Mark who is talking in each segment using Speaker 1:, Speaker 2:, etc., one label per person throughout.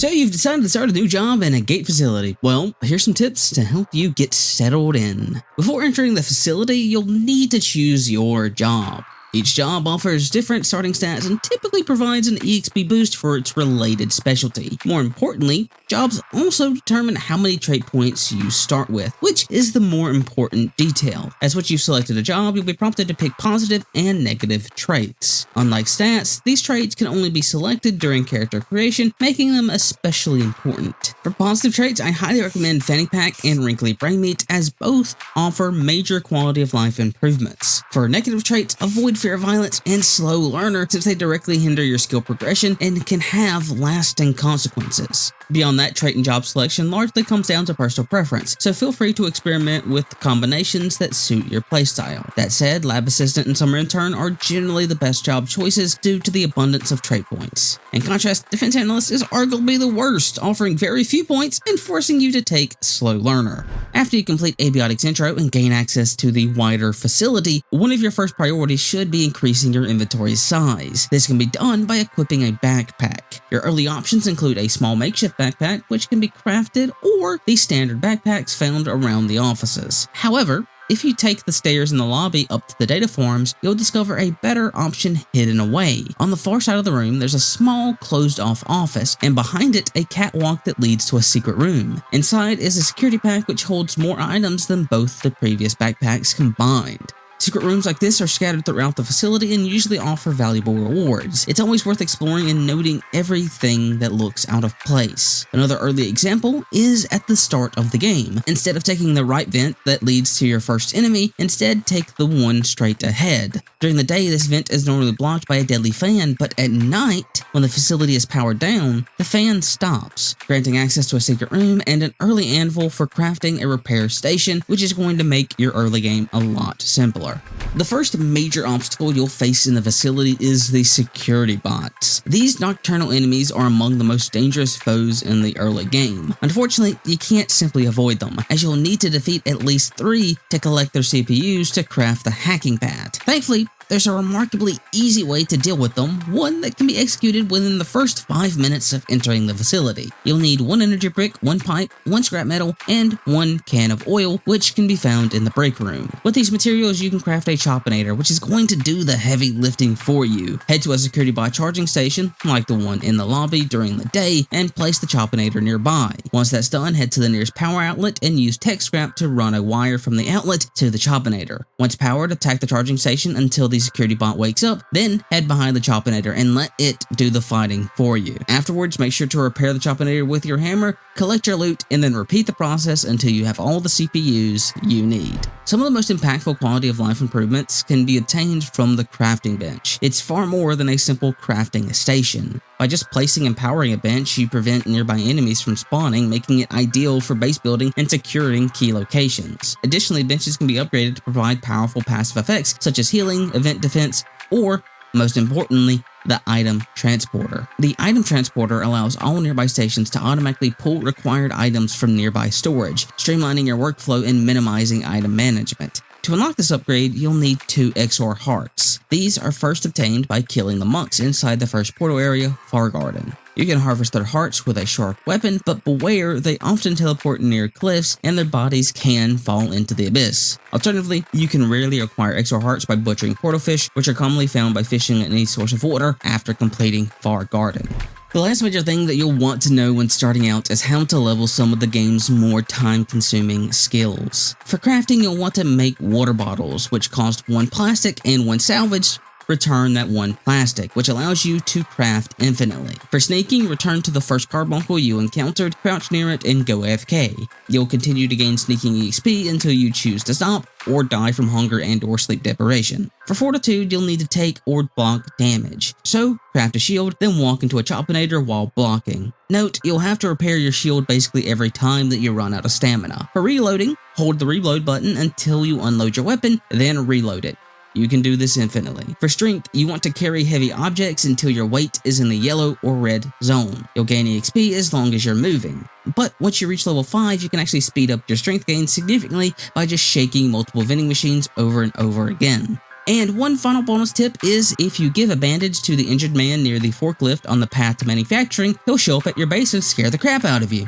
Speaker 1: So you've decided to start a new job in a gate facility. Well, here's some tips to help you get settled in. Before entering the facility, you'll need to choose your job. Each job offers different starting stats and typically provides an EXP boost for its related specialty. More importantly, jobs also determine how many trait points you start with, which is the more important detail. As once you've selected a job, you'll be prompted to pick positive and negative traits. Unlike stats, these traits can only be selected during character creation, making them especially important. For positive traits, I highly recommend Fanny Pack and Wrinkly Brain Meat, as both offer major quality of life improvements. For negative traits, avoid Fear of Violence and Slow Learner, since they directly hinder your skill progression and can have lasting consequences. Beyond that, trait and job selection largely comes down to personal preference, so feel free to experiment with combinations that suit your playstyle. That said, Lab Assistant and Summer Intern are generally the best job choices due to the abundance of trait points. In contrast, Defense Analyst is arguably the worst, offering very few points and forcing you to take Slow Learner. After you complete Abiotic's intro and gain access to the wider facility, one of your first priorities should be increasing your inventory size. This can be done by equipping a backpack. Your early options include a small makeshift backpack, which can be crafted, or the standard backpacks found around the offices. However, if you take the stairs in the lobby up to the data forums, you'll discover a better option hidden away. On the far side of the room, there's a small closed-off office, and behind it, a catwalk that leads to a secret room. Inside is a security pack which holds more items than both the previous backpacks combined. Secret rooms like this are scattered throughout the facility and usually offer valuable rewards. It's always worth exploring and noting everything that looks out of place. Another early example is at the start of the game. Instead of taking the right vent that leads to your first enemy, instead take the one straight ahead. During the day, this vent is normally blocked by a deadly fan, but at night, when the facility is powered down, the fan stops, granting access to a secret room and an early anvil for crafting a repair station, which is going to make your early game a lot simpler. The first major obstacle you'll face in the facility is the security bots. These nocturnal enemies are among the most dangerous foes in the early game. Unfortunately, you can't simply avoid them, as you'll need to defeat at least 3 to collect their CPUs to craft the hacking pad. Thankfully, there's a remarkably easy way to deal with them, one that can be executed within the first 5 minutes of entering the facility. You'll need 1 energy brick, 1 pipe, 1 scrap metal, and 1 can of oil, which can be found in the break room. With these materials, you can craft a Chopinator, which is going to do the heavy lifting for you. Head to a security bot charging station, like the one in the lobby during the day, and place the Chopinator nearby. Once that's done, head to the nearest power outlet and use tech scrap to run a wire from the outlet to the Chopinator. Once powered, attack the charging station until the security bot wakes up, then head behind the Chopinator and let it do the fighting for you. Afterwards, make sure to repair the Chopinator with your hammer, collect your loot, and then repeat the process until you have all the CPUs you need. Some of the most impactful quality of life improvements can be obtained from the crafting bench. It's far more than a simple crafting station. By just placing and powering a bench, you prevent nearby enemies from spawning, making it ideal for base building and securing key locations. Additionally, benches can be upgraded to provide powerful passive effects such as healing, event defense, or, most importantly, the item transporter. The item transporter allows all nearby stations to automatically pull required items from nearby storage, streamlining your workflow and minimizing item management. To unlock this upgrade, you'll need 2 XOR hearts. These are first obtained by killing the monks inside the first portal area, Far Garden. You can harvest their hearts with a sharp weapon, but beware, they often teleport near cliffs and their bodies can fall into the abyss. Alternatively, you can rarely acquire XOR hearts by butchering portal fish, which are commonly found by fishing at any source of water after completing Far Garden. The last major thing that you'll want to know when starting out is how to level some of the game's more time-consuming skills. For crafting, you'll want to make water bottles, which cost 1 plastic, and when salvaged, return that 1 plastic, which allows you to craft infinitely. For sneaking, return to the first carbuncle you encountered, crouch near it, and go AFK. You'll continue to gain sneaking EXP until you choose to stop, or die from hunger and or sleep deprivation. For fortitude, you'll need to take or block damage. So, craft a shield, then walk into a Chopinator while blocking. Note, you'll have to repair your shield basically every time that you run out of stamina. For reloading, hold the reload button until you unload your weapon, then reload it. You can do this infinitely. For strength, you want to carry heavy objects until your weight is in the yellow or red zone. You'll gain EXP as long as you're moving. But once you reach level 5, you can actually speed up your strength gain significantly by just shaking multiple vending machines over and over again. And one final bonus tip is if you give a bandage to the injured man near the forklift on the path to manufacturing, he'll show up at your base and scare the crap out of you.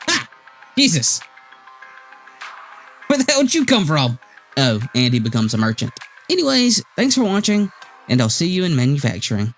Speaker 1: Ha! Jesus! Where the hell did you come from? Oh, and he becomes a merchant. Anyways, thanks for watching, and I'll see you in manufacturing.